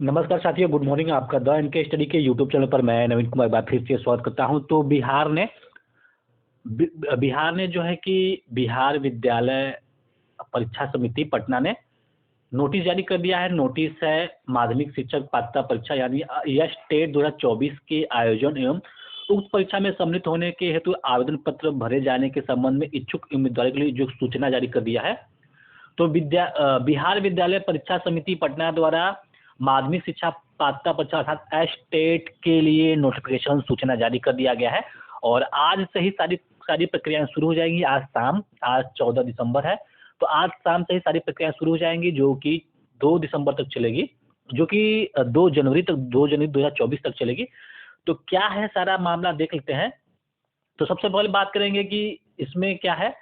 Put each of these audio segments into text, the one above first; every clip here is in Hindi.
नमस्कार साथियों, गुड मॉर्निंग। आपका द एनके स्टडी के यूट्यूब चैनल पर मैं नवीन कुमार एक बार फिर से स्वागत करता हूं। तो बिहार ने जो है कि बिहार विद्यालय परीक्षा समिति पटना ने नोटिस जारी कर दिया है। नोटिस है माध्यमिक शिक्षक पात्रता परीक्षा यानी यह स्टेट 2024 के आयोजन एवं उक्त परीक्षा में सम्मिलित होने के हेतु आवेदन पत्र भरे जाने के संबंध में इच्छुक उम्मीदवारों के लिए जो सूचना जारी कर दिया है। तो बिहार विद्यालय परीक्षा समिति पटना द्वारा माध्यमिक शिक्षा पात्रता परीक्षा अर्थात एस्टेट के लिए नोटिफिकेशन सूचना जारी कर दिया गया है और आज से ही सारी सारी प्रक्रियाएं शुरू हो जाएंगी। आज 14 दिसंबर है, तो आज शाम से ही सारी प्रक्रियाएं शुरू हो जाएंगी जो कि 2 दिसंबर तक चलेगी, जो कि 2 जनवरी 2024 तक चलेगी। तो क्या है सारा मामला देख लेते हैं। तो सबसे पहले बात करेंगे कि इसमें क्या है।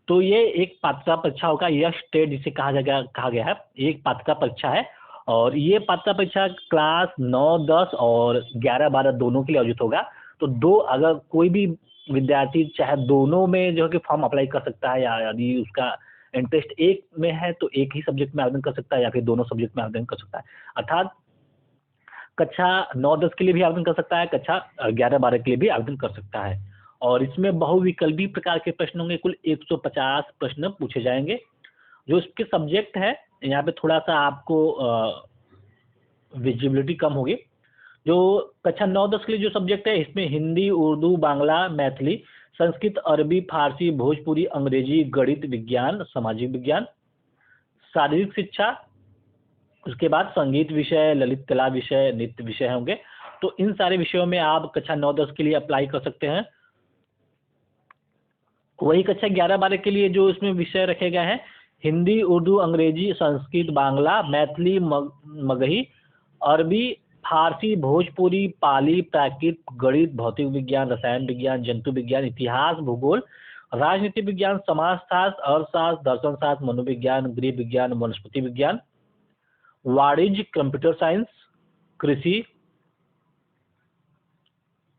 तो ये एक पात्रता परीक्षा होगा, यह स्टेट जिसे कहा गया है, ये एक पात्रता परीक्षा है और ये पात्रता परीक्षा क्लास 9, 10 और 11, 12 दोनों के लिए आयोजित होगा। तो अगर कोई भी विद्यार्थी चाहे दोनों में जो है कि फॉर्म अप्लाई कर सकता है, या यदि उसका इंटरेस्ट एक में है तो एक ही सब्जेक्ट में आवेदन कर सकता है या फिर दोनों सब्जेक्ट में आवेदन कर सकता है। अर्थात कक्षा 9, 10 के लिए भी आवेदन कर सकता है, कक्षा 11, 12 के लिए भी आवेदन कर सकता है। और इसमें बहुविकल्पी प्रकार के प्रश्न होंगे, कुल 150 प्रश्न पूछे जाएंगे। जो इसके सब्जेक्ट है, यहाँ पे थोड़ा सा आपको विजिबिलिटी कम होगी। जो कक्षा 9, 10 के लिए जो सब्जेक्ट है, इसमें हिंदी, उर्दू, बांग्ला, मैथिली, संस्कृत, अरबी, फारसी, भोजपुरी, अंग्रेजी, गणित, विज्ञान, सामाजिक विज्ञान, शारीरिक शिक्षा, उसके बाद संगीत विषय, ललित कला विषय, नृत्य विषय होंगे। तो इन सारे विषयों में आप कक्षा 9, 10 के लिए अप्लाई कर सकते हैं। वही कक्षा 11, 12 के लिए जो इसमें विषय रखे गए हैं, हिंदी, उर्दू, अंग्रेजी, संस्कृत, बांग्ला, मैथिली, मगही, अरबी, फारसी, भोजपुरी, पाली, प्राकृत, गणित, भौतिक विज्ञान, रसायन विज्ञान, जंतु विज्ञान, इतिहास, भूगोल, राजनीति विज्ञान, समाजशास्त्र, अर्थशास्त्र, दर्शन शास्त्र, मनोविज्ञान, गृह विज्ञान, वनस्पति विज्ञान, वाणिज्य, कंप्यूटर साइंस, कृषि,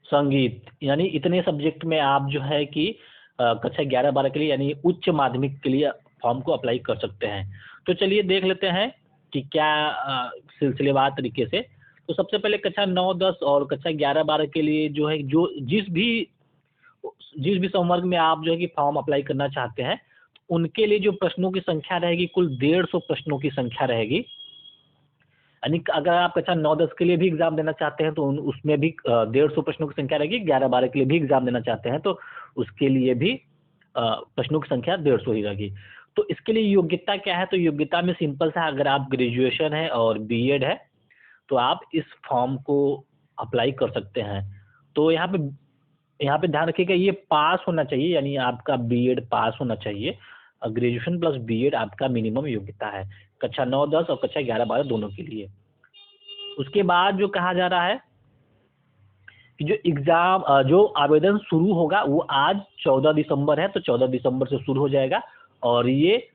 संगीत, यानी इतने सब्जेक्ट में आप जो है कि कक्षा 11, 12 के लिए यानी उच्च माध्यमिक के लिए फॉर्म को अप्लाई कर सकते हैं। तो चलिए देख लेते हैं कि क्या सिलसिलेवार तरीके से। तो सबसे पहले कक्षा 9, 10 और कक्षा 11, 12 के लिए जो है, जो जिस भी संवर्ग में आप जो है कि फॉर्म अप्लाई करना चाहते हैं, उनके लिए जो प्रश्नों की संख्या रहेगी, कुल 150 प्रश्नों की संख्या रहेगी। यानी अगर आप कक्षा 9, 10 के लिए भी एग्जाम देना चाहते हैं तो उसमें भी 150 प्रश्नों की संख्या रहेगी। 11, 12 के लिए भी एग्जाम देना चाहते हैं तो उसके लिए भी प्रश्नों की संख्या 150 ही रहेगी। तो इसके लिए योग्यता क्या है? तो योग्यता में सिंपल सा, अगर आप ग्रेजुएशन है और बीएड है तो आप इस फॉर्म को अप्लाई कर सकते हैं। तो यहाँ पे ध्यान रखिएगा, ये पास होना चाहिए, यानी आपका बीएड पास होना चाहिए। ग्रेजुएशन प्लस बीएड आपका मिनिमम योग्यता है, कक्षा 9, 10 और कक्षा 11, 12 दोनों के लिए। उसके बाद जो कहा जा रहा है कि जो आवेदन शुरू होगा वो आज 14 दिसंबर है, तो 14 दिसंबर से शुरू हो जाएगा और ये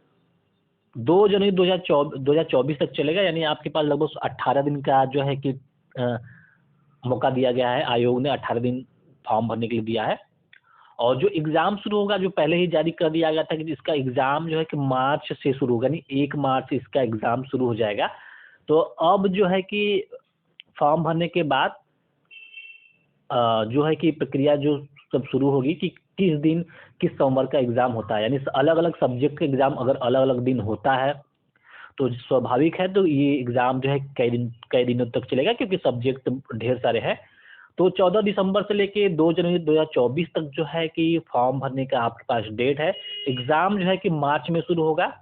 2 जनवरी 2024 तक चलेगा। यानी आपके पास लगभग 18 दिन का जो है कि मौका दिया गया है। आयोग ने 18 दिन फॉर्म भरने के लिए दिया है। और जो एग्ज़ाम शुरू होगा, जो पहले ही जारी कर दिया गया था कि इसका एग्ज़ाम जो है कि मार्च से शुरू होगा, यानी 1 मार्च से इसका एग्ज़ाम शुरू हो जाएगा। तो अब जो है कि फॉर्म भरने के बाद जो है कि प्रक्रिया जो सब शुरू होगी कि किस दिन किस सोमवार का एग्ज़ाम होता है। यानी अलग अलग सब्जेक्ट का एग्ज़ाम अगर अलग अलग दिन होता है तो स्वाभाविक है, तो ये एग्ज़ाम जो है कई दिनों तक चलेगा क्योंकि सब्जेक्ट ढेर सारे हैं। तो 14 दिसंबर से लेके 2 जनवरी 2024 तक जो है कि फॉर्म भरने का आपके पास डेट है। एग्ज़ाम जो है कि मार्च में शुरू होगा।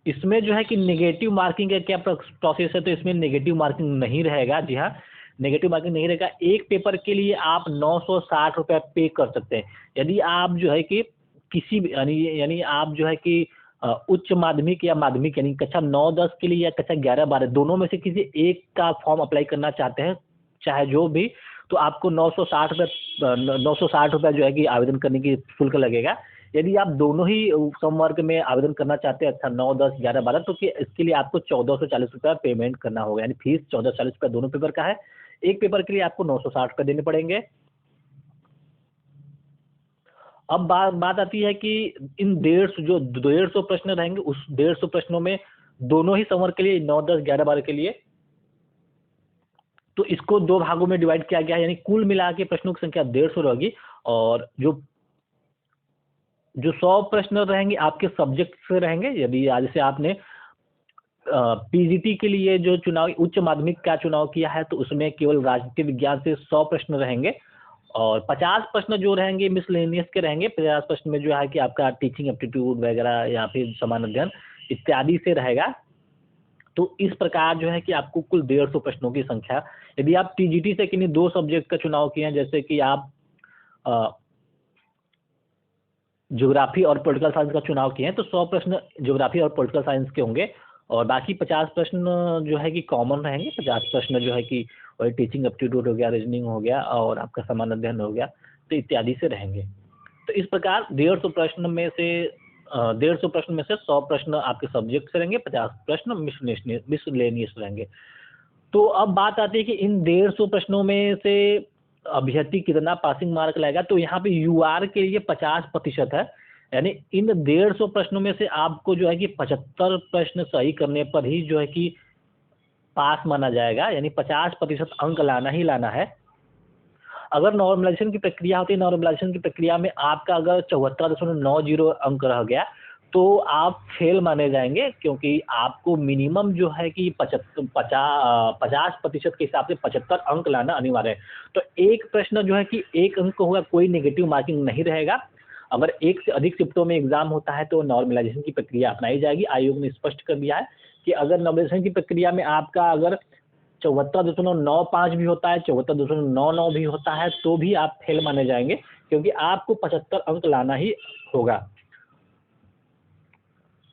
इसमें जो है कि नेगेटिव मार्किंग का क्या प्रोसेस है? तो इसमें नेगेटिव मार्किंग नहीं रहेगा। जी हाँ, नेगेटिव मार्किंग नहीं रहेगा। एक पेपर के लिए आप 960 रुपये पे कर सकते हैं। यदि आप जो है कि किसी भी यानी आप जो है कि उच्च माध्यमिक या माध्यमिक यानी कक्षा 9, 10 के लिए या कक्षा 11, 12 दोनों में से किसी एक का फॉर्म अप्लाई करना चाहते हैं, चाहे जो भी, तो आपको 960 रुपये जो है कि आवेदन करने की शुल्क लगेगा। यदि आप दोनों ही संवर्ग में आवेदन करना चाहते हैं, अच्छा 9, 10, 11, 12, तो इसके लिए आपको 1440 रुपये पेमेंट करना होगा। यानी फीस 1440 रुपये दोनों पेपर का है। एक पेपर के लिए आपको 960 रुपये देने पड़ेंगे। अब बात आती है कि इन 150 प्रश्न रहेंगे, उस 150 प्रश्नों में दोनों ही समर के लिए 9, 10, 11, 12 के लिए। तो इसको 2 भागों में डिवाइड किया गया है, यानी कुल मिला के प्रश्नों की संख्या 150 रहेगी। और जो जो 100 प्रश्न रहेंगे आपके सब्जेक्ट से रहेंगे। यदि आज से आपने पीजीटी के लिए जो चुनाव, उच्च माध्यमिक का चुनाव किया है, तो उसमें केवल राजनीति विज्ञान से 100 प्रश्न रहेंगे और 50 प्रश्न जो रहेंगे मिसलेनियस के रहेंगे। 50 प्रश्न में जो है कि आपका टीचिंग एप्टीट्यूड वगैरह या फिर सामान्य अध्ययन इत्यादि से रहेगा। तो इस प्रकार जो है कि आपको कुल 150 प्रश्नों की संख्या, यदि आप टीजीटी से किन्हीं 2 सब्जेक्ट का चुनाव किए हैं, जैसे कि आप ज्योग्राफी और पॉलिटिकल साइंस का चुनाव किए हैं, तो 100 प्रश्न ज्योग्राफी और पॉलिटिकल साइंस के होंगे और बाकी 50 प्रश्न जो है कि कॉमन रहेंगे। 50 प्रश्न जो है कि वही टीचिंग एप्टीट्यूड हो गया, रीजनिंग हो गया और आपका सामान्य अध्ययन हो गया, तो इत्यादि से रहेंगे। तो इस प्रकार 150 प्रश्न में से 100 प्रश्न आपके सब्जेक्ट से रहेंगे, 50 प्रश्न मिसलेनियस रहेंगे। तो अब बात आती है कि इन 150 प्रश्नों में से अभ्यर्थी कितना पासिंग मार्क लाएगा। तो यहाँ पे यूआर के लिए 50% है, यानी इन 150 प्रश्नों में से आपको जो है कि 75 प्रश्न सही करने पर ही जो है कि पास माना जाएगा, यानी 50% अंक लाना ही लाना है। अगर नॉर्मलाइजेशन की प्रक्रिया होती है, नॉर्मलाइजेशन की प्रक्रिया में आपका अगर 74.90 अंक रह गया तो आप फेल माने जाएंगे, क्योंकि आपको मिनिमम जो है कि 50% के हिसाब से 75 अंक लाना अनिवार्य है। तो एक प्रश्न जो है कि 1 अंक होगा, कोई नेगेटिव मार्किंग नहीं रहेगा। अगर 1 से अधिक शिफ्टों में एग्जाम होता है तो नॉर्मलाइजेशन की प्रक्रिया अपनाई जाएगी। आयोग ने स्पष्ट कर दिया है कि अगर नॉर्मलाइजेशन की प्रक्रिया में आपका अगर 74.95 भी होता है, 74.99 भी होता है, तो भी आप फेल माने जाएंगे, क्योंकि आपको 75 अंक लाना ही होगा।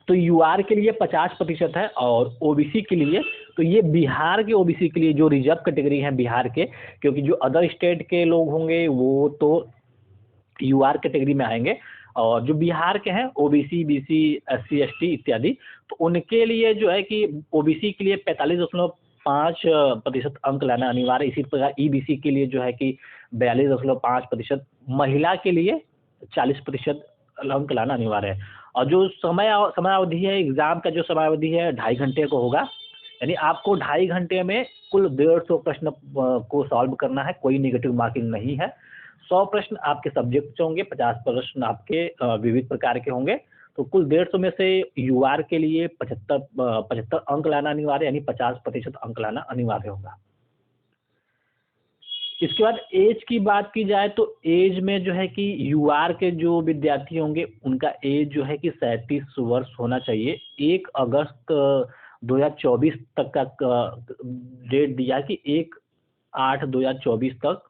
तो यूआर के लिए 50% है और ओबीसी के लिए, तो ये बिहार के ओबीसी के लिए जो रिजर्व कैटेगरी है बिहार के, क्योंकि जो अदर स्टेट के लोग होंगे वो तो यूआर कैटेगरी में आएंगे, और जो बिहार के हैं ओबीसी, बीसी, एससी, एसटी इत्यादि, तो उनके लिए जो है कि ओबीसी के लिए 45.5% अंक लाना अनिवार्य। इसी प्रकार ईबीसी के लिए जो है कि 42.5%, महिला के लिए 40% अंक लाना अनिवार्य है। और जो समयावधि है, एग्जाम का जो समयावधि है 2.5 घंटे को होगा, यानी आपको 2.5 घंटे में कुल 150 प्रश्न को सॉल्व करना है, कोई नेगेटिव मार्किंग नहीं है। 100 प्रश्न आपके सब्जेक्ट से होंगे, 50 प्रश्न आपके विविध प्रकार के होंगे। तो कुल 150 में से यूआर के लिए 75 अंक लाना अनिवार्य, यानी 50% अंक लाना अनिवार्य होगा। इसके बाद एज की बात की जाए तो एज में जो है कि यूआर के जो विद्यार्थी होंगे उनका एज जो है कि 37 वर्ष होना चाहिए। 1 अगस्त 2024 तक का डेट दिया कि 1/8/2024 तक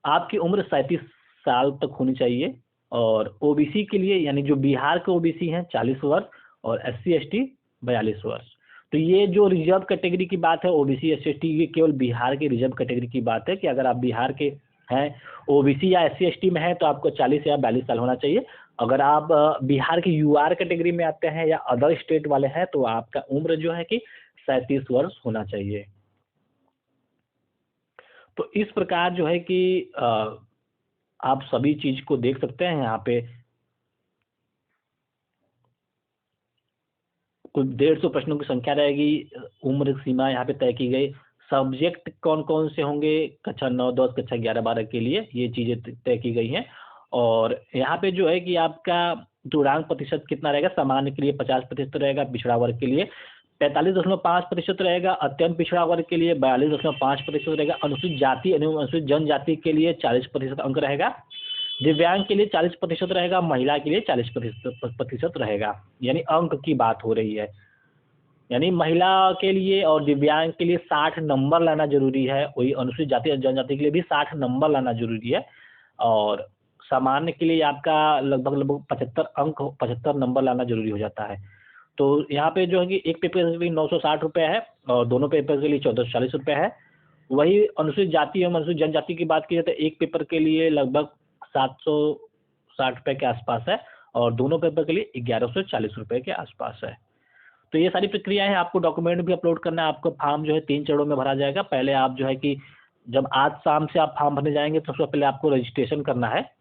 आपकी उम्र 37 साल तक होनी चाहिए। और ओबीसी के लिए, यानी जो बिहार के ओबीसी हैं 40 वर्ष और एससी एसटी 42 वर्ष। तो ये जो रिजर्व कैटेगरी की बात है, ओबीसी एससी एसटी, ये केवल बिहार के रिजर्व कैटेगरी की बात है कि अगर आप बिहार के हैं, ओबीसी या एससी एसटी में हैं, तो आपको 40 या 42 साल होना चाहिए। अगर आप बिहार की यूआर कैटेगरी में आते हैं या अदर स्टेट वाले हैं, तो आपका उम्र जो है कि 37 वर्ष होना चाहिए। तो इस प्रकार जो है कि आप सभी चीज को देख सकते हैं। यहाँ पे कुल 150 प्रश्नों की संख्या रहेगी, उम्र सीमा यहाँ पे तय की गई, सब्जेक्ट कौन कौन से होंगे कक्षा 9, 10, कक्षा 11, 12 के लिए, ये चीजें तय की गई हैं। और यहाँ पे जो है कि आपका पूर्णांक प्रतिशत कितना रहेगा, सामान्य के लिए 50% रहेगा, पिछड़ा वर्ग के लिए 45.5% रहेगा, अत्यंत पिछड़ा वर्ग के लिए 42.5% रहेगा, अनुसूचित जाति एवं अनुसूचित जनजाति के लिए 40% अंक रहेगा, दिव्यांग के लिए 40% रहेगा, महिला के लिए 40% रहेगा। यानी अंक की बात हो रही है, यानी महिला के लिए और दिव्यांग के लिए 60 नंबर लाना जरूरी है, वही अनुसूचित जाति और जनजाति के लिए भी 60 नंबर लाना जरूरी है। और सामान्य के लिए आपका लगभग 75 अंक, 75 नंबर लाना जरूरी हो जाता है। तो यहाँ पे जो है कि एक पेपर के लिए 960 रुपये है और दोनों पेपर के लिए 1440 रुपये है। वही अनुसूचित जाति एवं अनुसूचित जनजाति की बात की जाए तो एक पेपर के लिए लगभग 760 रुपये के आसपास है और दोनों पेपर के लिए 1140 रुपये के आसपास है। तो ये सारी प्रक्रिया है। आपको डॉक्यूमेंट भी अपलोड करना है। आपका फॉर्म जो है 3 चरणों में भरा जाएगा। पहले आप जो है कि जब आज शाम से आप फॉर्म भरने जाएंगे तो सबसे पहले आपको रजिस्ट्रेशन करना है।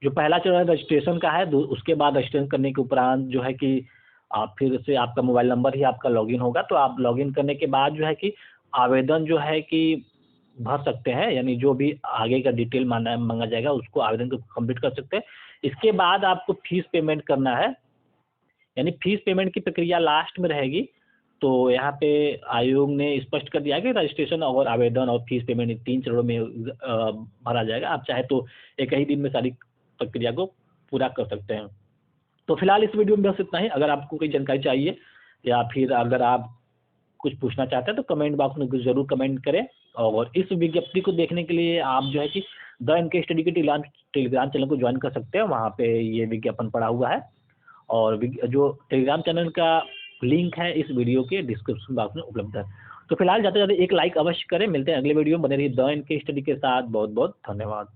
जो पहला चरण रजिस्ट्रेशन का है, उसके बाद रजिस्ट्रेशन करने के उपरांत जो है कि आप फिर से आपका मोबाइल नंबर ही आपका लॉगिन होगा, तो आप लॉगिन करने के बाद जो है कि आवेदन जो है कि भर सकते हैं, यानी जो भी आगे का डिटेल मांगा जाएगा उसको आवेदन को कंप्लीट कर सकते हैं। इसके बाद आपको फीस पेमेंट करना है, यानी फीस पेमेंट की प्रक्रिया लास्ट में रहेगी। तो यहाँ पे आयोग ने स्पष्ट कर दिया है कि रजिस्ट्रेशन और आवेदन और फीस पेमेंट इन 3 चरणों में भरा जाएगा। आप चाहे तो एक ही दिन में सारी प्रक्रिया को पूरा कर सकते हैं। तो फिलहाल इस वीडियो में बस इतना ही। अगर आपको कोई जानकारी चाहिए या फिर अगर आप कुछ पूछना चाहते हैं तो कमेंट बॉक्स में ज़रूर कमेंट करें। और इस विज्ञप्ति को देखने के लिए आप जो है कि द एनके स्टडी के टेलीग्राम चैनल को ज्वाइन कर सकते हैं, वहाँ पे ये विज्ञापन पड़ा हुआ है। और जो टेलीग्राम चैनल का लिंक है इस वीडियो के डिस्क्रिप्शन बॉक्स में उपलब्ध है। तो फिलहाल जाते जाते एक लाइक अवश्य करें। मिलते हैं अगले वीडियो में, बने रहिए द एनके स्टडी के साथ। बहुत बहुत धन्यवाद।